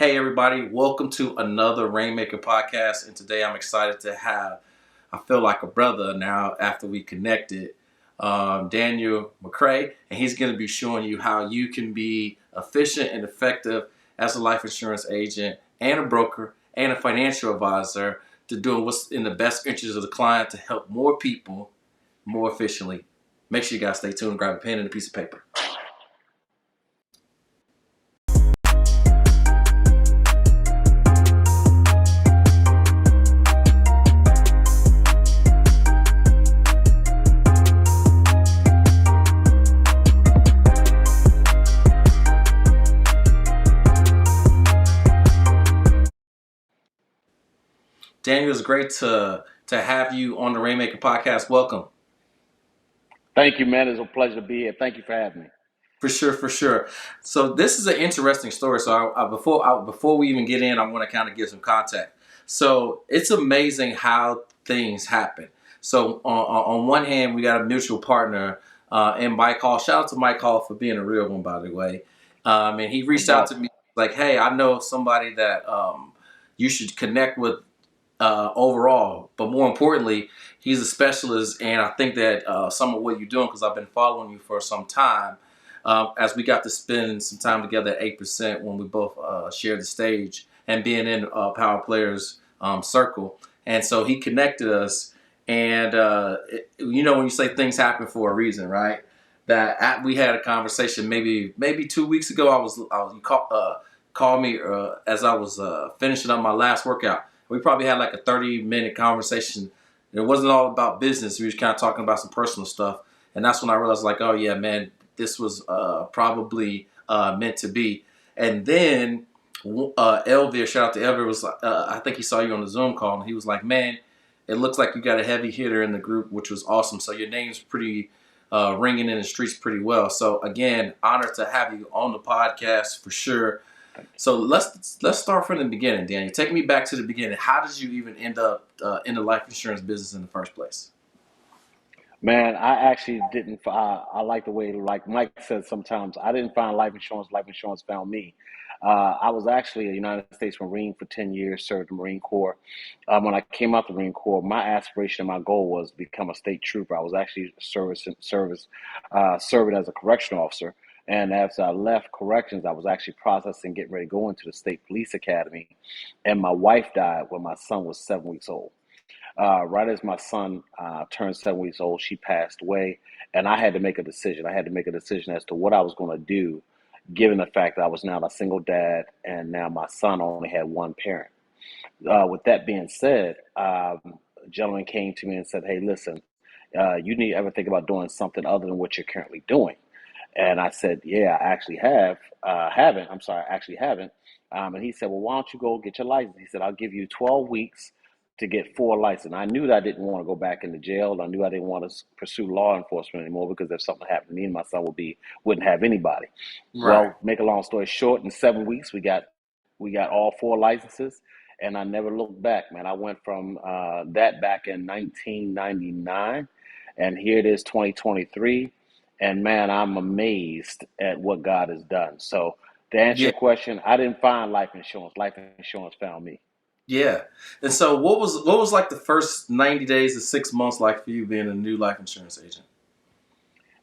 Hey, everybody, welcome to another Rainmaker podcast. And today I'm excited to have, I feel like a brother now after we connected, Daniel McRae. And he's going to be showing you how you can be efficient and effective as a life insurance agent and a broker and a financial advisor to doing what's in the best interest of the client to help more people more efficiently. Make sure you guys stay tuned, grab a pen and a piece of paper. Daniel, it's great to have you on the Rainmaker podcast. Welcome. Thank you, man. It's a pleasure to be here. Thank you for having me. For sure, for sure. So this is an interesting story. So before we even get in, I want to kind of give some context. So it's amazing how things happen. So on one hand, we got a mutual partner in Mike Hall. Shout out to Mike Hall for being a real one, by the way. And he reached out to me like, "Hey, I know somebody that you should connect with overall, but more importantly, he's a specialist, and I think that some of what you're doing, because I've been following you for some time, as we got to spend some time together at 8% when we both shared the stage and being in Power Players circle, and so he connected us, and when you say things happen for a reason, right? That we had a conversation maybe 2 weeks ago. You called me as I was finishing up my last workout. We probably had like a 30-minute conversation. It wasn't all about business. We were kind of talking about some personal stuff. And that's when I realized, like, oh, yeah, man, this was probably meant to be. And then Elvir, shout out to Elvir, was I think he saw you on the Zoom call. And he was like, man, it looks like you got a heavy hitter in the group, which was awesome. So your name's pretty ringing in the streets pretty well. So, again, honored to have you on the podcast for sure. So let's start from the beginning, Daniel. Take me back to the beginning. How did you even end up in the life insurance business in the first place? Man, I actually didn't. I like the way, like Mike said, sometimes I didn't find life insurance. Life insurance found me. I was actually a United States Marine for 10 years, served the Marine Corps. When I came out the Marine Corps, my aspiration and my goal was to become a state trooper. I was actually serving as a correctional officer. And after I left corrections, I was actually processing, getting ready to go into the state police academy. And my wife died when my son was 7 weeks old. Right as my son turned 7 weeks old, she passed away, and I had to make a decision. I had to make a decision as to what I was going to do, given the fact that I was now a single dad, and now my son only had one parent. With that being said, a gentleman came to me and said, "Hey, listen, you need to ever think about doing something other than what you're currently doing." And I said, "Yeah, I actually haven't. I'm sorry, I actually haven't." And he said, "Well, why don't you go get your license?" He said, "I'll give you 12 weeks to get four license." I knew that I didn't want to go back into jail. I knew I didn't want to pursue law enforcement anymore, because if something happened to me, my son wouldn't have anybody. Right. Well, make a long story short, in 7 weeks we got all four licenses, and I never looked back, man. I went from that back in 1999, and here it is, 2023, and man, I'm amazed at what God has done. So to answer Yeah. your question, I didn't find life insurance. Life insurance found me. Yeah. And so what was like the first 90 days to 6 months like for you being a new life insurance agent?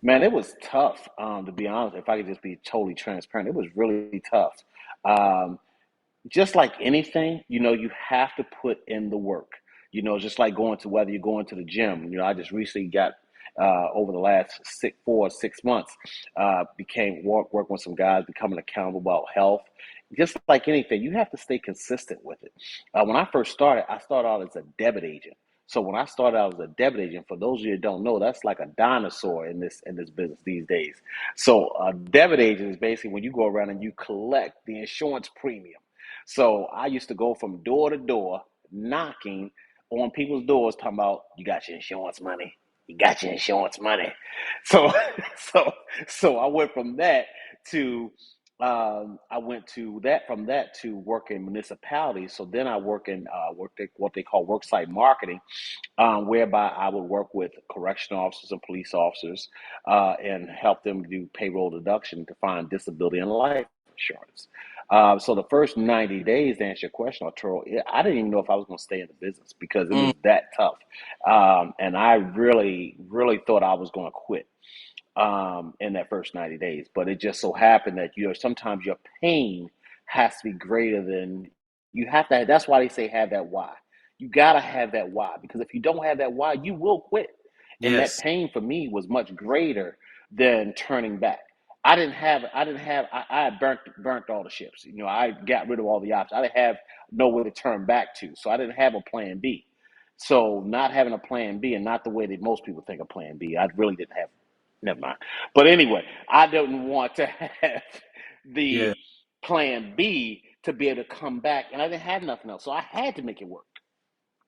Man, it was tough, to be honest. If I could just be totally transparent, it was really tough. Um, just like anything, you have to put in the work. Just like whether you're going to the gym. I just recently got, over the last 6 months, became working with some guys, becoming accountable about health. Just like anything, you have to stay consistent with it. When I first started, I started out as a debit agent. So when I started out as a debit agent, for those of you that don't know, that's like a dinosaur in this business these days. So a debit agent is basically when you go around and you collect the insurance premium. So I used to go from door to door, knocking on people's doors, talking about, "You got your insurance money. You got your insurance money." So, so, so I went from that to from that to work in municipalities. So then I work in what they call worksite marketing, whereby I would work with correctional officers and police officers, and help them do payroll deduction to find disability and life insurance. So the first 90 days, to answer your question, Arturo, I didn't even know if I was going to stay in the business because it Mm, was that tough. And I really, really thought I was going to quit in that first 90 days. But it just so happened that sometimes your pain has to be greater than you have to. That's why they say have that why. You gotta have that why, because if you don't have that why, you will quit. And that yes. pain for me was much greater than turning back. I had burnt all the ships. I got rid of all the options. I didn't have nowhere to turn back to. So I didn't have a plan B. So not having a plan B, and not the way that most people think of plan B, I really didn't have. Never mind. But anyway, I didn't want to have Yeah. the plan B to be able to come back, and I didn't have nothing else, so I had to make it work.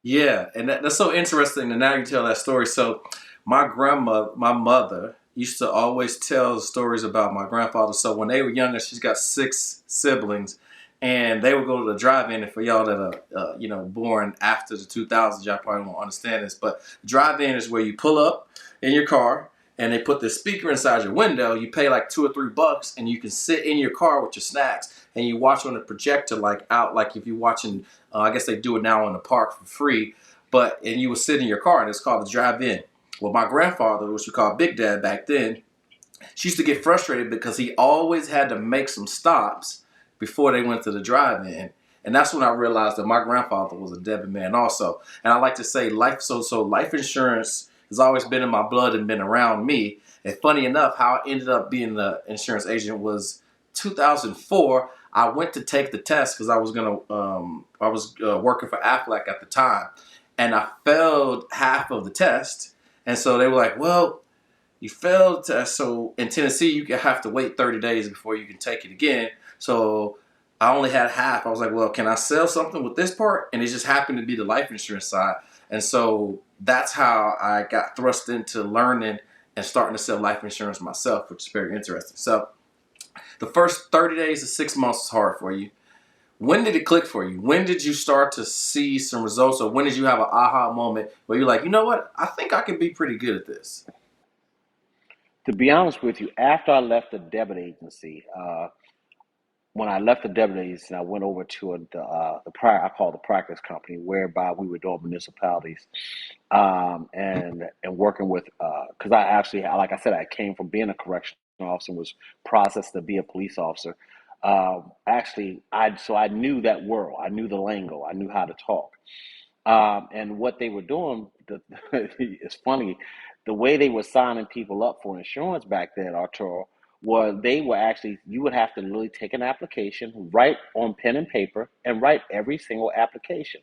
Yeah, and that's so interesting. And now you tell that story. So, my grandma, my mother, used to always tell stories about my grandfather. So when they were younger, she's got six siblings, and they would go to the drive-in. And for y'all that are, born after the 2000s, y'all probably won't understand this, but drive-in is where you pull up in your car, and they put the speaker inside your window. You pay like $2 or $3, and you can sit in your car with your snacks, and you watch on the projector, like out, like if you're watching. I guess they do it now in the park for free, and you would sit in your car, and it's called the drive-in. Well, my grandfather, which we called Big Dad back then, she used to get frustrated because he always had to make some stops before they went to the drive-in. And that's when I realized that my grandfather was a debit man also. And I like to say life insurance has always been in my blood and been around me. And funny enough, how I ended up being the insurance agent was 2004. I went to take the test because I was working for Aflac at the time, and I failed half of the test. And so they were like, "Well, you failed test, so in Tennessee you have to wait 30 days before you can take it again." So I only had half. I was like, well, can I sell something with this part? And it just happened to be the life insurance side. And so that's how I got thrust into learning and starting to sell life insurance myself, which is very interesting. So the first 30 days to 6 months is hard for you. When did it click for you? When did you start to see some results, or when did you have an aha moment where you're like, you know what? I think I can be pretty good at this. To be honest with you, after I left the debit agency, when I left the debit agency, I went over to the prior I call the practice company, whereby we were doing municipalities, and working with, because I actually, like I said, I came from being a correctional officer and was processed to be a police officer. Actually, I knew that world. I knew the lingo. I knew how to talk. And what they were doing, it's funny, the way they were signing people up for insurance back then, Arturo, was they were actually, you would have to literally take an application, write on pen and paper, and write every single application.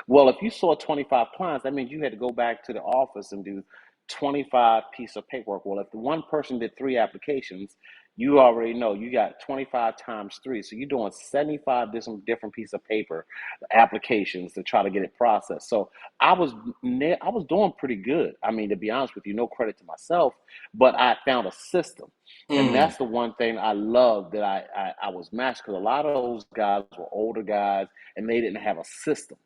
Well, if you saw 25 clients, that means you had to go back to the office and do 25 pieces of paperwork. Well, if the one person did three applications, you already know you got 25 times three. So you're doing 75 different pieces of paper applications to try to get it processed. So I was I was doing pretty good. I mean, to be honest with you, no credit to myself, but I found a system. And Mm, that's the one thing I love that I was matched, because a lot of those guys were older guys and they didn't have a system.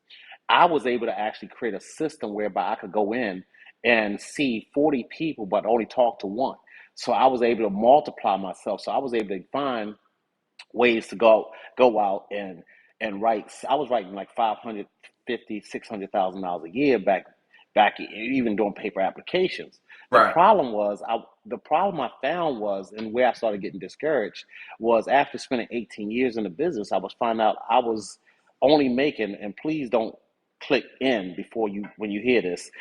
I was able to actually create a system whereby I could go in and see 40 people, but only talk to one. So I was able to multiply myself. So I was able to find ways to go out and write. I was writing like 550, $600,000 a year back even doing paper applications. right. The problem I found was, and where I started getting discouraged, was after spending 18 years in the business, I was finding out I was only making, and please don't click in before you when you hear this,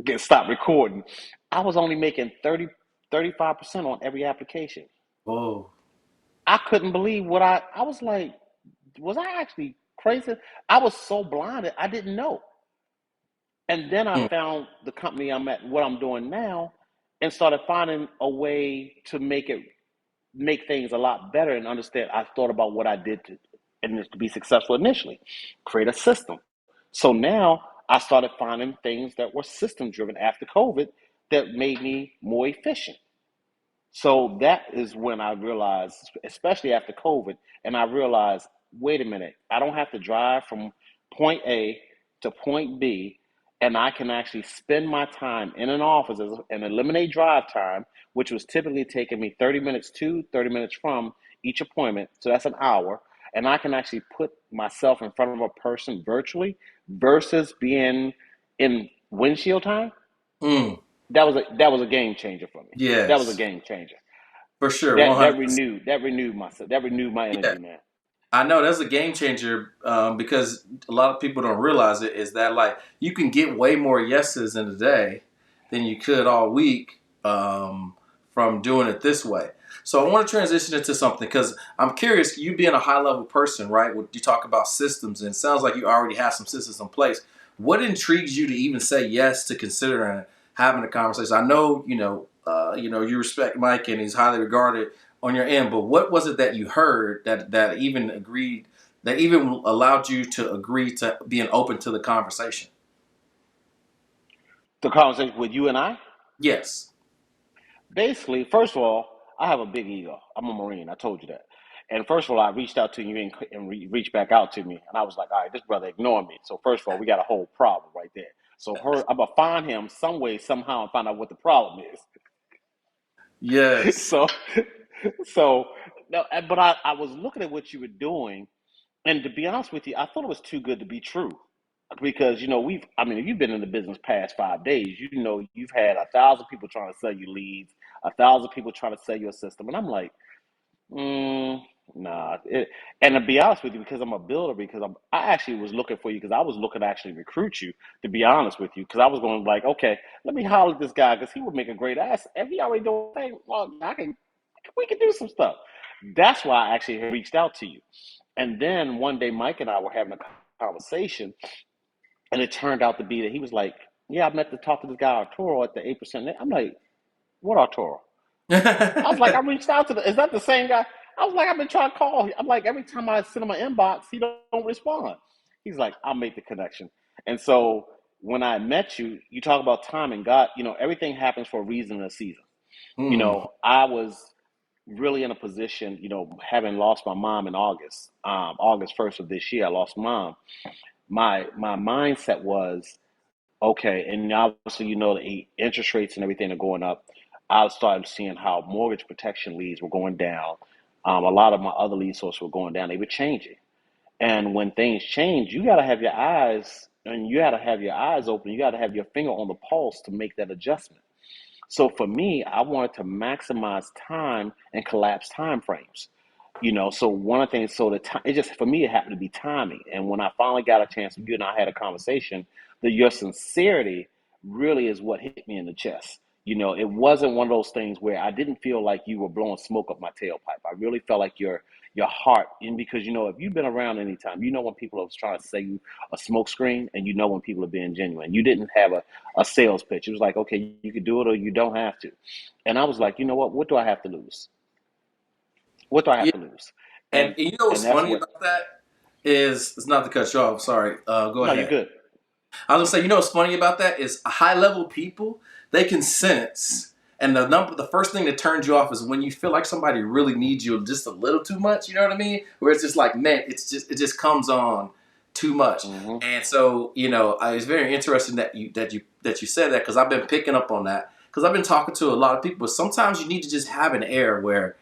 get stop recording. I was only making 35% on every application. Oh, I couldn't believe I was like, was I actually crazy? I was so blinded, I didn't know. And then I mm, found the company I'm at, what I'm doing now, and started finding a way to make things a lot better and understand. I thought about what I did to be successful initially, create a system. So now I started finding things that were system driven after COVID that made me more efficient. So that is when I realized, especially after COVID, and I realized, wait a minute, I don't have to drive from point A to point B, and I can actually spend my time in an office and eliminate drive time, which was typically taking me 30 minutes to, 30 minutes from each appointment. So that's an hour. and I can actually put myself in front of a person virtually versus being in windshield time, Mm, that was a game changer for me. That was a yes, game changer. for sure, That 100%. renewed myself. That renewed my Yeah, energy, man. I know that's a game changer because a lot of people don't realize it. Is that like you can get way more yeses in a day than you could all week from doing it this way. So I want to transition into something because I'm curious. You being a high level person, right? When you talk about systems, and it sounds like you already have some systems in place. What intrigues you to even say yes to considering having a conversation? I know you respect Mike and he's highly regarded on your end, but what was it that you heard that even agreed that even allowed you to agree to being open to the conversation? The conversation with you and I, Yes. basically, first of all, I have a big ego. I'm a Marine. I told you that. And first of all, I reached out to you and reached back out to me, and I was like, all right, this brother ignoring me. So first of all, we got a whole problem right there. So I'm gonna find him some way, somehow, and find out what the problem is. Yes. So, so no, but I was looking at what you were doing, and to be honest with you, I thought it was too good to be true. Because I mean, if you've been in the business past 5 days, you've had 1,000 people trying to sell you leads, 1,000 people trying to sell you a system, and I'm like, mm, nah. And to be honest with you, because I'm a builder, because I actually was looking for you because I was looking to actually recruit you. To be honest with you, because I was going like, okay, let me holler at this guy because he would make a great ass. If he already doing thing, well, we can do some stuff. That's why I actually reached out to you. And then one day, Mike and I were having a conversation, and it turned out to be that he was like, "Yeah, I met to talk to this guy Arturo at the 8%." I'm like, "What Arturo?" I was like, "I reached out to the. Is that the same guy?" I was like, "I've been trying to call. I'm like, every time I send him an inbox, he don't respond." He's like, "I'll make the connection." And so when I met you, you talk about timing. God, everything happens for a reason and a season. Hmm. I was really in a position, having lost my mom in August, August 1st of this year, I lost mom. My mindset was, okay, and obviously, the interest rates and everything are going up. I started seeing how mortgage protection leads were going down. A lot of my other lead sources were going down. They were changing. And when things change, you got to have your eyes, and you got to have your eyes open. You got to have your finger on the pulse to make that adjustment. So for me, I wanted to maximize time and collapse time frames. So one of the things, so the time, it just for me, it happened to be timing. And when I finally got a chance, you and I had a conversation, that your sincerity really is what hit me in the chest. It wasn't one of those things where I didn't feel like you were blowing smoke up my tailpipe. I really felt like your heart, and because if you've been around any time, when people are trying to sell you a smoke screen, and when people are being genuine. You didn't have a sales pitch. It was like, okay, you could do it or you don't have to. And I was like, you know what do I have to lose? What do I have Yeah. to lose? And And you know what's and that's funny what. about that is it's not to cut you off. Sorry. Go No, you're ahead. good. I was gonna say, you know what's funny about that is high level people, they can sense. And the first thing that turns you off is when you feel like somebody really needs you just a little too much. You know what I mean? Where it's just like, man, it just comes on too much. Hmm. And so, it's very interesting that you said that because I've been picking up on that because I've been talking to a lot of people. But sometimes you need to just have an air where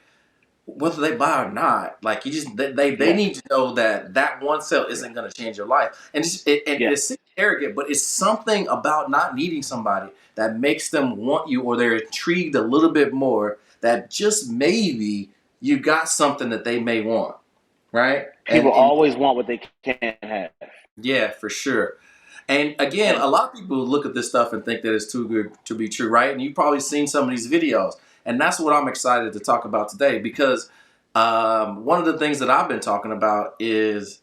whether they buy or not, like you just they Yeah, need to know that that one sale yeah, isn't going to change your life, and yeah. it's arrogant, but it's something about not needing somebody that makes them want you, or they're intrigued a little bit more. That just maybe you got something that they may want, right? People And always want what they can't have. yeah, for sure. And again, And a lot of people look at this stuff and think that it's too good to be true, right? And you've probably seen some of these videos. And that's what I'm excited to talk about today because one of the things that I've been talking about is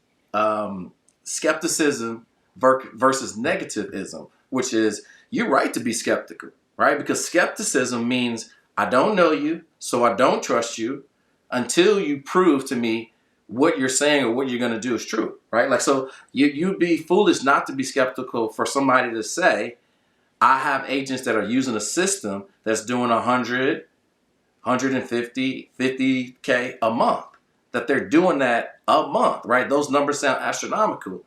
skepticism versus negativism, which is you're right to be skeptical, right? Because skepticism means I don't know you, so I don't trust you until you prove to me what you're saying or what you're going to do is true, right? Like, so you'd be foolish not to be skeptical for somebody to say, I have agents that are using a system that's doing 100, 50K a month, that they're doing that a month, right? Those numbers sound astronomical.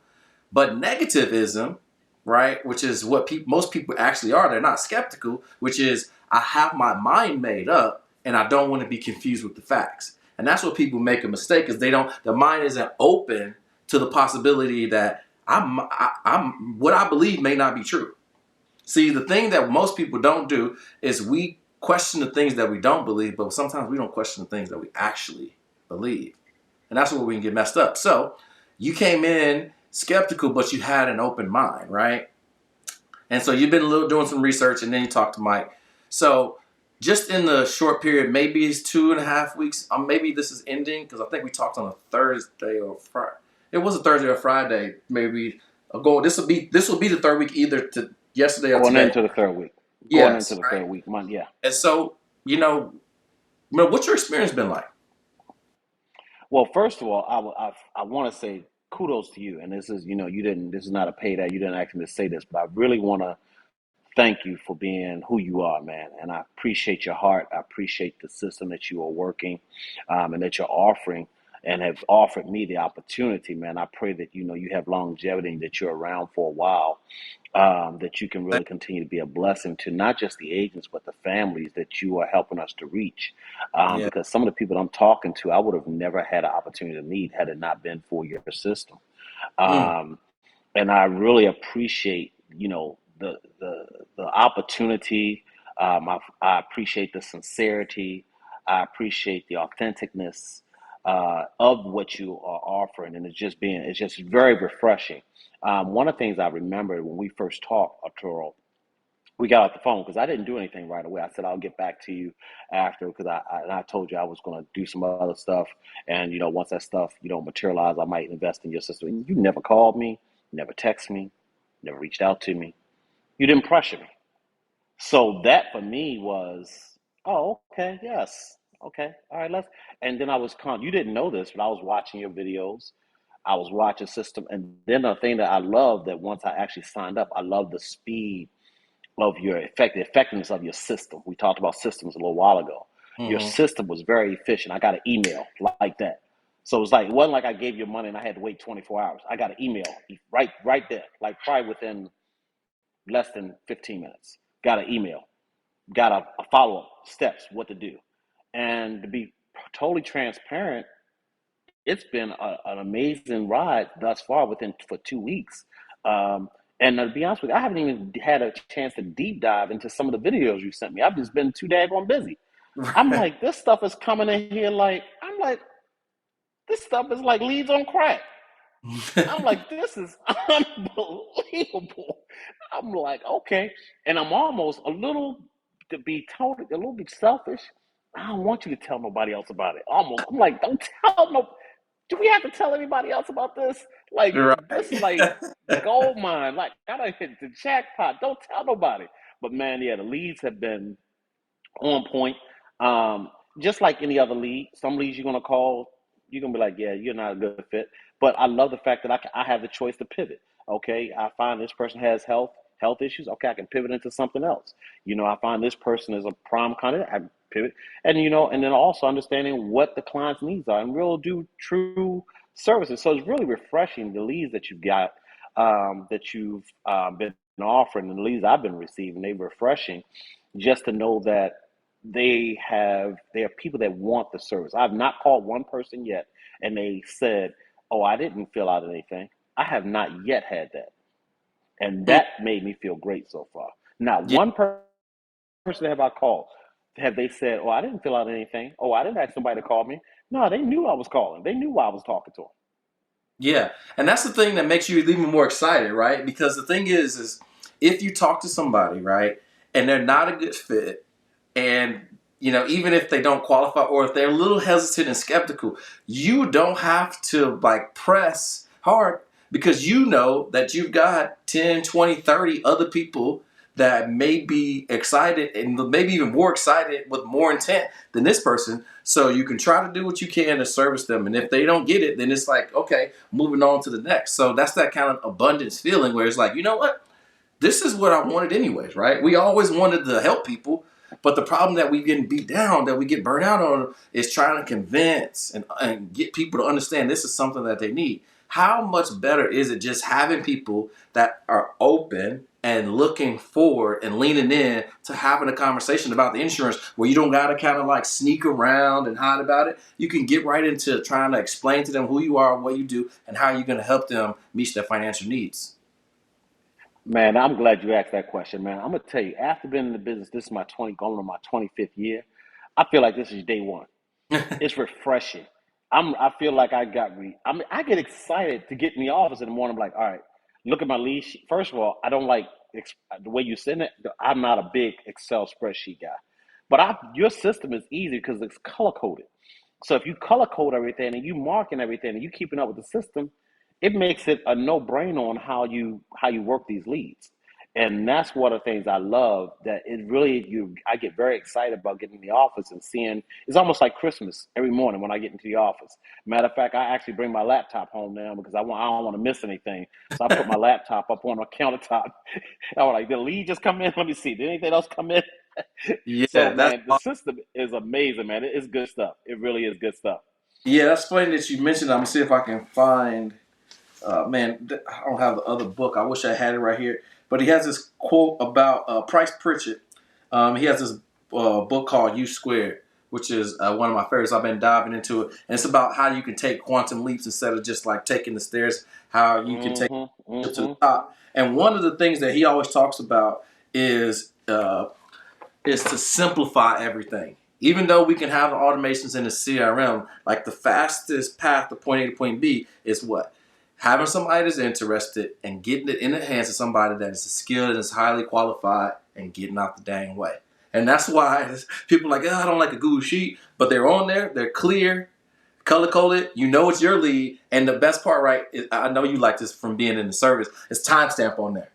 But negativism, right, which is what most people actually are, they're not skeptical, which is I have my mind made up and I don't want to be confused with the facts. And that's what people make a mistake, because their mind isn't open to the possibility that I'm what I believe may not be true. See, the thing that most people don't do is we question the things that we don't believe, but sometimes we don't question the things that we actually believe. And that's where we can get messed up. So you came in skeptical, but you had an open mind, right? And so you've been doing some research, and then you talked to Mike. So just in the short period, maybe it's 2.5 weeks. Maybe this is ending, because I think we talked on a Thursday or Friday. It was a Thursday or Friday, maybe ago. This will be the third week, either to yesterday or Going today. into the third week. Going into Yes, the right. third week, month, yeah. And so what's your experience been like? Well, first of all, I want to say kudos to you. And this is, you didn't, this is not a paid ad. You didn't ask me to say this, but I really want to thank you for being who you are, man. And I appreciate your heart. I appreciate the system that you are working, and that you're offering and have offered me the opportunity, man. I pray that, you have longevity and that you're around for a while, that you can really continue to be a blessing to not just the agents, but the families that you are helping us to reach. Yeah. Because some of the people I'm talking to, I would have never had an opportunity to meet had it not been for your system. Mm. Um, and I really appreciate, the opportunity. I appreciate the sincerity. I appreciate the authenticness of what you are offering, and it's just very refreshing. One of the things I remember when we first talked, Arturo, we got off the phone because I didn't do anything right away. I said I'll get back to you after, because I told you I was going to do some other stuff, and once that stuff materialize, I might invest in your system. And you never called me, never texted me, never reached out to me. You didn't pressure me. So that for me was, oh, okay, yes, okay, all right, let's. And then you didn't know this, but I was watching your videos. I was watching system, and then the thing that I love that once I actually signed up, I love the speed of the effectiveness of your system. We talked about systems a little while ago. Your Hmm. system was very efficient. I got an email like that. So it wasn't like I gave you money and I had to wait 24 hours. I got an email right there, like probably within less than 15 minutes. Got an email, got a follow up steps, what to do. And to be totally transparent, it's been an amazing ride thus far for 2 weeks. And to be honest with you, I haven't even had a chance to deep dive into some of the videos you sent me. I've just been too daggone busy. I'm Right. like, this stuff is coming in here I'm like, this stuff is like leads on crack. I'm like, this is unbelievable. I'm like, okay. And I'm almost a little, to be totally, a little bit selfish. I don't want you to tell nobody else about it. Almost. I'm like, don't tell no. Do we have to tell anybody else about this? Like, this is like Right. gold mine. Like, I done hit the jackpot. Don't tell nobody. But man, yeah, the leads have been on point. Um, just like any other lead, some leads you're gonna call, you're gonna be like, yeah, you're not a good fit. But I love the fact that I have the choice to pivot. Okay, I find this person has health issues. Okay, I can pivot into something else. I find this person is a prime candidate. I pivot, and and then also understanding what the client's needs are and real do true services. So it's really refreshing the leads that you've got, that you've been offering, and the leads I've been receiving. They're refreshing just to know that there are people that want the service. I've not called one person yet and they said, "Oh, I didn't fill out anything." I have not yet had that. And Mm. that made me feel great so far. Not Yeah. one person have I called. Have they said, "Oh, I didn't fill out anything. Oh, I didn't ask somebody to call me." No, they knew I was calling. They knew why I was talking to them. Yeah, and that's the thing that makes you even more excited, right? Because the thing is if you talk to somebody, right, and they're not a good fit, and even if they don't qualify, or if they're a little hesitant and skeptical, you don't have to like press hard, because you know that you've got 10, 20, 30 other people that may be excited, and maybe even more excited with more intent than this person. So you can try to do what you can to service them. And if they don't get it, then it's like, okay, moving on to the next. So that's that kind of abundance feeling where it's like, you know what? This is what I wanted anyways, right? We always wanted to help people. But the problem that we get beat down, that we get burnt out on, is trying to convince and get people to understand this is something that they need. how much better is it just having people that are open and looking forward and leaning in to having a conversation about the insurance where you don't got to kind of like sneak around and hide about it. You can get right into trying to explain to them who you are, what you do, and how you're going to help them meet their financial needs. Man, I'm glad you asked that question, man. I'm gonna tell you, after being in the business, this is my 20, going on my 25th year. I feel like this is day one. It's refreshing. I feel like I mean, I get excited to get in the office in the morning. I'm like, all right, look at my lead sheet. First of all, I don't like the way you send it. I'm not a big Excel spreadsheet guy, but your system is easy because it's color coded. So if you color code everything and you marking everything and you keeping up with the system, it makes it a no brainer on how you work these leads. And that's one of the things I love, that it really you I get very excited about getting in the office and seeing. It's almost like Christmas every morning when I get into the office. Matter of fact, I actually bring my laptop home now because I don't want to miss anything. So I put my laptop up on the countertop. I was like, did the lead just come in? Let me see. Did anything else come in? So Yeah, that's man, the system is amazing, man. It's good stuff. It really is good stuff. yeah, that's funny that you mentioned. I'm gonna see if I can find. Man, I don't have the other book. I wish I had it right here. But he has this quote about Price Pritchett. He has this book called U Squared, which is one of my favorites. I've been diving into it, and it's about how you can take quantum leaps instead of just like taking the stairs. How you can take Mm-hmm. it to the Mm-hmm. top. And one of the things that he always talks about is to simplify everything. Even though we can have the automations in the CRM, like the fastest path to point A to point B is what? Having somebody that's interested and getting it in the hands of somebody that is skilled and is highly qualified and getting out the dang way. And that's why people are like, oh, I don't like a Google Sheet, but they're on there, they're clear, color coded, you know it's your lead. And the best part, right, is, I know you like this from being in the service, is timestamp on there,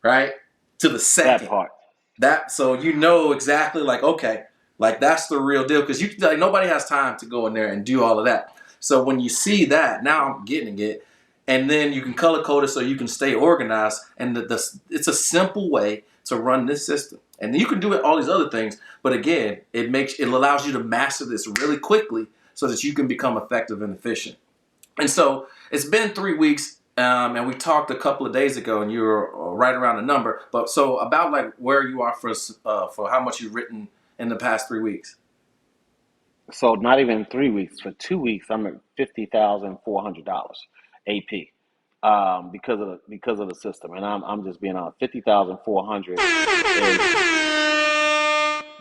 right? To the That second. part. That so you know exactly like okay, like that's the real deal because you like nobody has time to go in there and do all of that. So when you see that, now I'm getting it, and then you can color code it so you can stay organized. And it's a simple way to run this system, and you can do it all these other things. But again, it allows you to master this really quickly so that you can become effective and efficient. And so it's been 3 weeks, and we talked a couple of days ago, and you were right around the number. But so about like where you are for how much you've written in the past 3 weeks. So not even 3 weeks. For 2 weeks, I'm at $50,400 AP, because of the system. And I'm just being honest. 50,400 is,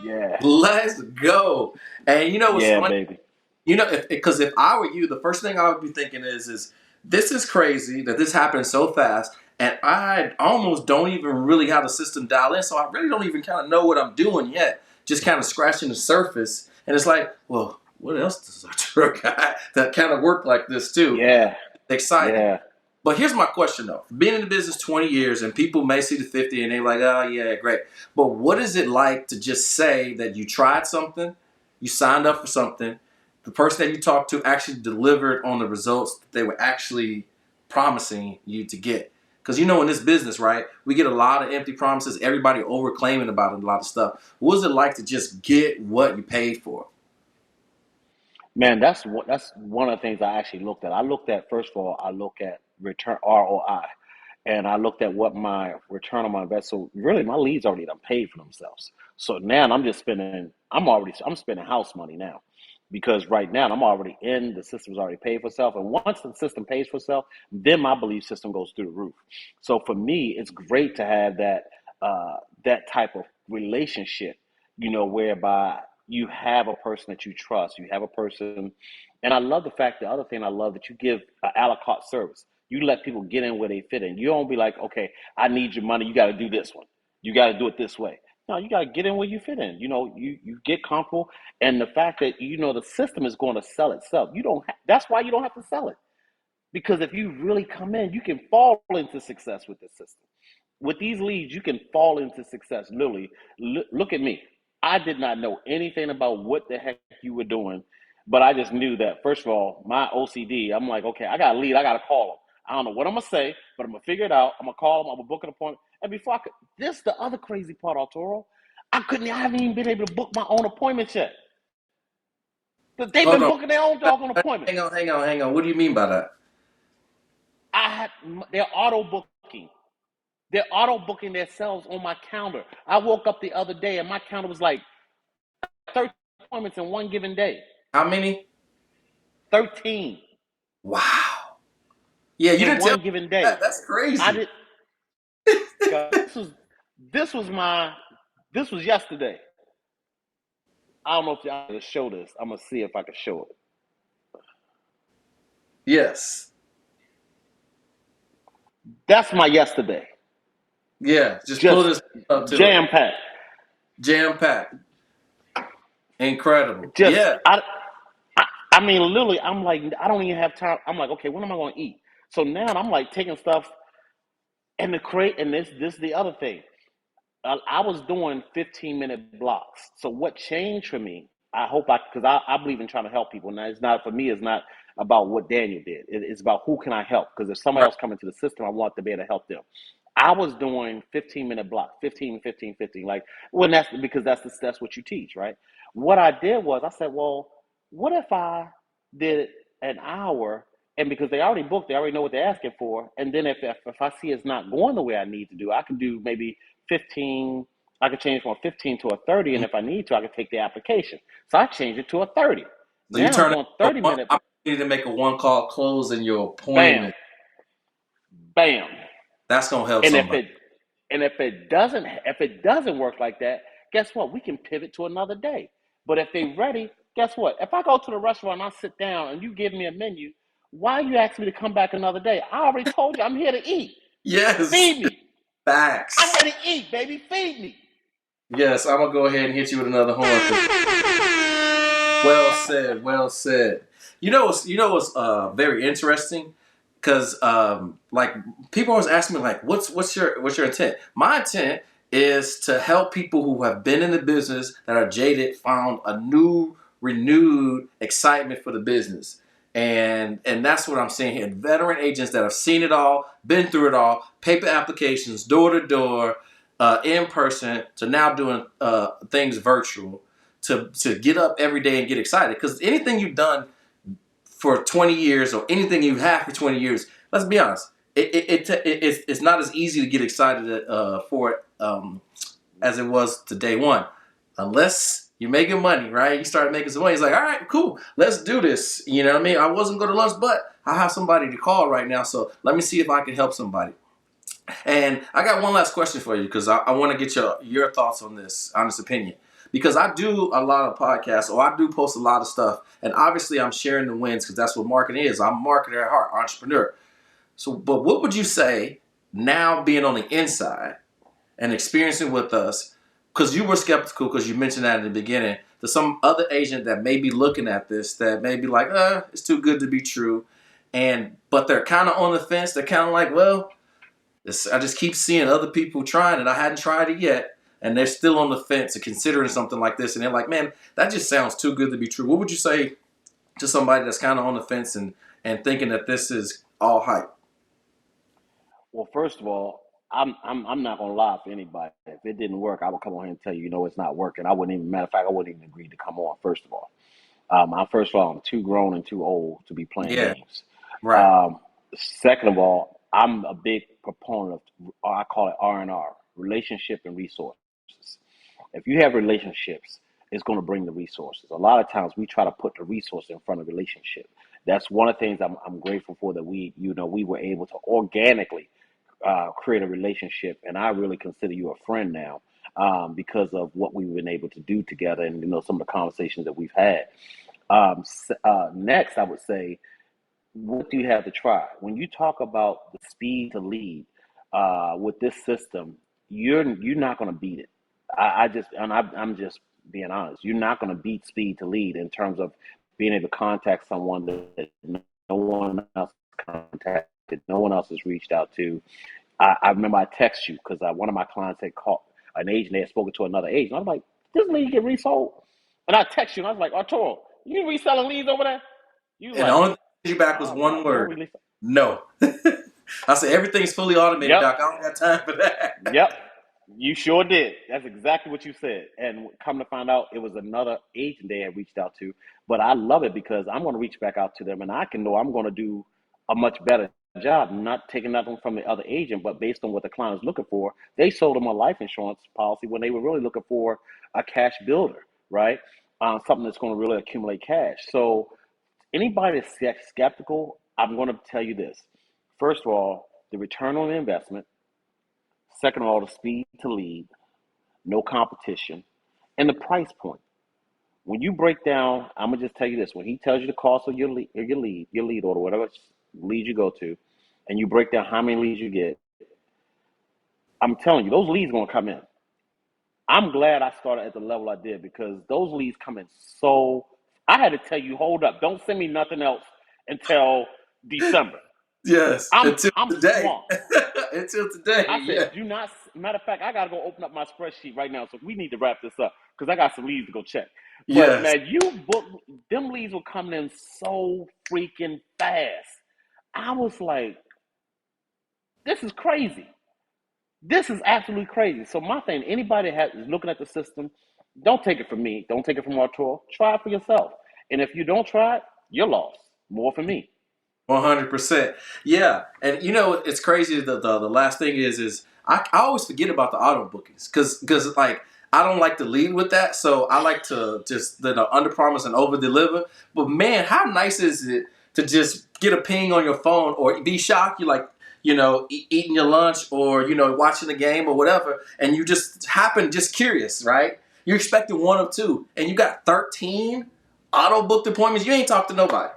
yeah, Let's go. And you know what's yeah, funny? baby. You know, because if I were you, the first thing I would be thinking is this is crazy that this happened so fast, and I almost don't even really have the system dialed in, so I really don't even kind of know what I'm doing yet. Just kind of scratching the surface, and it's like, well, what else does Arturo got that kind of work like this too? Yeah, Exciting. yeah. But here's my question though: being in the business 20 years, and people may see the 50, and they're like, oh yeah, great. But what is it like to just say that you tried something, you signed up for something? The person that you talked to actually delivered on the results that they were actually promising you to get. Because you know, in this business, right, we get a lot of empty promises. Everybody over claiming about a lot of stuff. What was it like to just get what you paid for? Man, that's one of the things I actually looked at. I looked at, first of all, I look at return ROI, and I looked at what my return on my investment. So really, my leads already done paid for themselves. So now I'm just spending. I'm spending house money now, because right now I'm already in the system's already paid for itself. And once the system pays for itself, then my belief system goes through the roof. So for me, it's great to have that type of relationship, whereby you have a person that you trust. You have a person, and I love the fact. The other thing I love, that you give a la carte service. You let people get in where they fit in. You don't be like, okay, I need your money. You got to do this one. You got to do it this way. No, you got to get in where you fit in. You get comfortable, and the fact that the system is going to sell itself. You don't. That's why you don't have to sell it, because if you really come in, you can fall into success with the system. With these leads, you can fall into success. Literally, look at me. I did not know anything about what the heck you were doing, but I just knew that, first of all, my OCD, I'm like, okay, I got a lead. I got to call them. I don't know what I'm going to say, but I'm going to figure it out. I'm going to call them. I'm going to book an appointment. And before I could, this is the other crazy part, Arturo. I haven't even been able to book my own appointments yet. But they've Hold been on. booking their own doggone appointments. Hang on. What do you mean by that? they're auto booking. They're auto booking themselves on my calendar. I woke up the other day and my calendar was like 13 appointments in one given day. How many? 13 Wow. Yeah, you in didn't tell one me given that. day. That's I crazy. did. This was my. This was yesterday. I don't know if I can show this. I'm gonna see if I can show it. Yes. That's my yesterday. Yeah. Just pull Just this up to it. jam packed. Jam packed. Incredible. Just Yeah. I mean, literally, I'm like, I don't even have time. I'm like, okay, when am I going to eat? So now I'm like taking stuff and the crate, and this is the other thing. I was doing 15-minute blocks. So what changed for me? Because I believe in trying to help people. Now it's not for me. It's not about what Daniel did. It's about who can I help. Because if somebody Right. else come into the system, I want to be able to help them. I was doing 15-minute blocks, 15, 15, 15. Like, well, that's because that's what you teach, right? What I did was I said, well, what if I did an hour? And because they already booked, they already know what they're asking for. And then if I see it's not going the way I need to do, I can do maybe 15. I could change from a 15 to a 30, and Mhm. if I need to, I can take the application. So I changed it to a 30. So you Now I'm turn it doing a 30 one minute. opportunity to make a one call close in your Bam, appointment. bam. That's gonna help And if somebody. it if it doesn't work like that, guess what? We can pivot to another day. But if they ready, guess what? If I go to the restaurant and I sit down and you give me a menu, why you ask me to come back another day? I already told you I'm here to eat. Yes. Feed me. I'm Facts. here to eat, baby. Feed me. Yes, I'm gonna go ahead and hit you with another horn because well said, well said. You know what's very interesting because like people always ask me like what's your intent? My intent is to help people who have been in the business that are jaded found a new renewed excitement for the business. And that's what I'm seeing here. Veteran agents that have seen it all, been through it all, paper applications, door to door, in person, to now doing things virtual to get up every day and get excited. Because anything you've done for 20 years or anything you've had for 20 years, let's be honest, it's not as easy to get excited for it as it was to day one. Unless you're making money, right? You start making some money. It's like, all right, cool, let's do this. You know what I mean? I wasn't going to lunch, but I have somebody to call right now. So let me see if I can help somebody. And I got one last question for you because I want to get your thoughts on this, honest opinion. Because I do a lot of podcasts or I do post a lot of stuff. And obviously I'm sharing the wins because that's what marketing is. I'm a marketer at heart, entrepreneur. So, but what would you say now being on the inside and experiencing with us, because you were skeptical because you mentioned that in the beginning, to some other agent that may be looking at this that may be like, it's too good to be true. But they're kind of on the fence. They're kind of like, well, I just keep seeing other people trying it. I hadn't tried it yet, and they're still on the fence and considering something like this. And they're like, "Man, that just sounds too good to be true." What would you say to somebody that's kind of on the fence and thinking that this is all hype? Well, first of all, I'm not gonna lie for anybody. If it didn't work, I would come on here and tell you, it's not working. I wouldn't even. Matter of fact, I wouldn't even agree to come on. First of all, I'm too grown and too old to be playing Yeah, games. right. Um, Second of all, I'm a big proponent of I call it R&R, relationship and resources. If you have relationships, it's going to bring the resources. A lot of times we try to put the resource in front of relationship. That's one of the things I'm grateful for that we were able to organically create a relationship, and I really consider you a friend now because of what we've been able to do together, and some of the conversations that we've had. Next, I would say, what do you have to try? When you talk about the speed to lead with this system, you're not going to beat it. I'm just being honest. You're not going to beat speed to lead in terms of being able to contact someone that no one else contacted, no one else has reached out to. I remember I text you because one of my clients had called an agent. They had spoken to another agent. I was like, "This lead get resold," and I text you and I was like, "Arturo, you reselling leads over there?" You was And the like, only thing you back was "Oh no, one we don't word: release." no. I said everything's fully automated, Yep, Doc. I don't got time for that. yep. You sure did. That's exactly what you said. And come to find out, it was another agent they had reached out to. But I love it because I'm going to reach back out to them, and I can know I'm going to do a much better job, not taking nothing from the other agent, but based on what the client is looking for, they sold them a life insurance policy when they were really looking for a cash builder, right? Something that's going to really accumulate cash. So anybody that's skeptical, I'm going to tell you this. First of all, the return on the investment. Second of all, the speed to lead, no competition, and the price point. When you break down, I'm gonna just tell you this: when he tells you the cost of your lead order, whatever lead you go to, and you break down how many leads you get, I'm telling you, those leads are gonna come in. I'm glad I started at the level I did because those leads come in so. I had to tell you, hold up, don't send me nothing else until December. Yes, I'm until I'm today. swamped. Until today, I yeah. said, do not. Matter of fact, I gotta go open up my spreadsheet right now. So we need to wrap this up because I got some leads to go check. But Yes, man, you book them leads were coming in so freaking fast. I was like, this is crazy. This is absolutely crazy. So my thing, anybody that is looking at the system, don't take it from me. Don't take it from Arturo. Try it for yourself. And if you don't try it, you're lost. More for me. 100%. Yeah, and you know it's crazy. The last thing is I always forget about the auto bookings because like I don't like to lead with that, so I like to just under promise and over deliver. But man, how nice is it to just get a ping on your phone or be shocked? You like eating your lunch or watching the game or whatever, and you just happen just curious, right? You're expecting one or two, and you got 13 auto booked appointments. You ain't talked to nobody.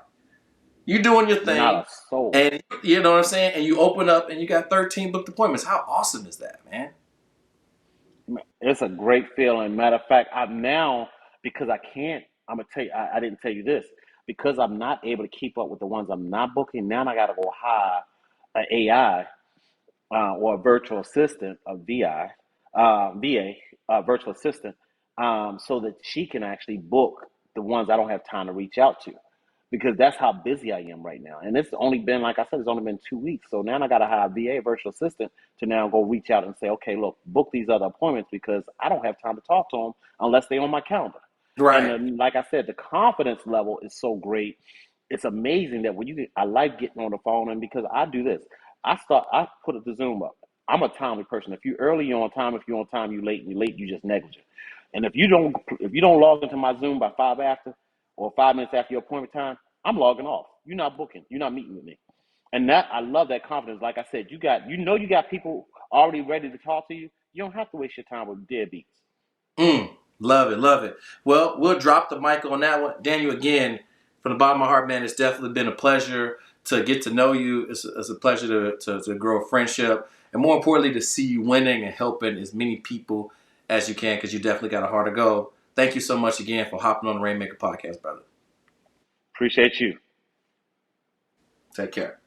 You doing your Not thing, a soul. and you know what I'm saying. And you open up, and you got 13 booked appointments. How awesome is that, man? It's a great feeling. Matter of fact, I'm now because I can't. I'm gonna tell you. I didn't tell you this because I'm not able to keep up with the ones I'm not booking. Now I got to go hire an AI or a virtual assistant, a VA, virtual assistant, so that she can actually book the ones I don't have time to reach out to, because that's how busy I am right now. And it's only been, like I said, it's only been 2 weeks. So now I got to hire a VA, virtual assistant, to now go reach out and say, okay, look, book these other appointments because I don't have time to talk to them unless they're on my calendar. And Right. then, like I said, the confidence level is so great. It's amazing that when you get, I like getting on the phone, and because I do this, I put the Zoom up. I'm a timely person. If you early, you're on time. If you're on time, you late. You late, you just negligent. And if you don't log into my Zoom by 5 after or 5 minutes after your appointment time, I'm logging off. You're not booking. You're not meeting with me. And that I love that confidence. Like I said, you got people already ready to talk to you. You don't have to waste your time with deadbeats. Mm, love it, love it. Well, we'll drop the mic on that one, Daniel. Again, from the bottom of my heart, man, it's definitely been a pleasure to get to know you. It's a pleasure to grow a friendship, and more importantly, to see you winning and helping as many people as you can, because you definitely got a heart to go. Thank you so much again for hopping on the Rainmaker podcast, brother. Appreciate you. Take care.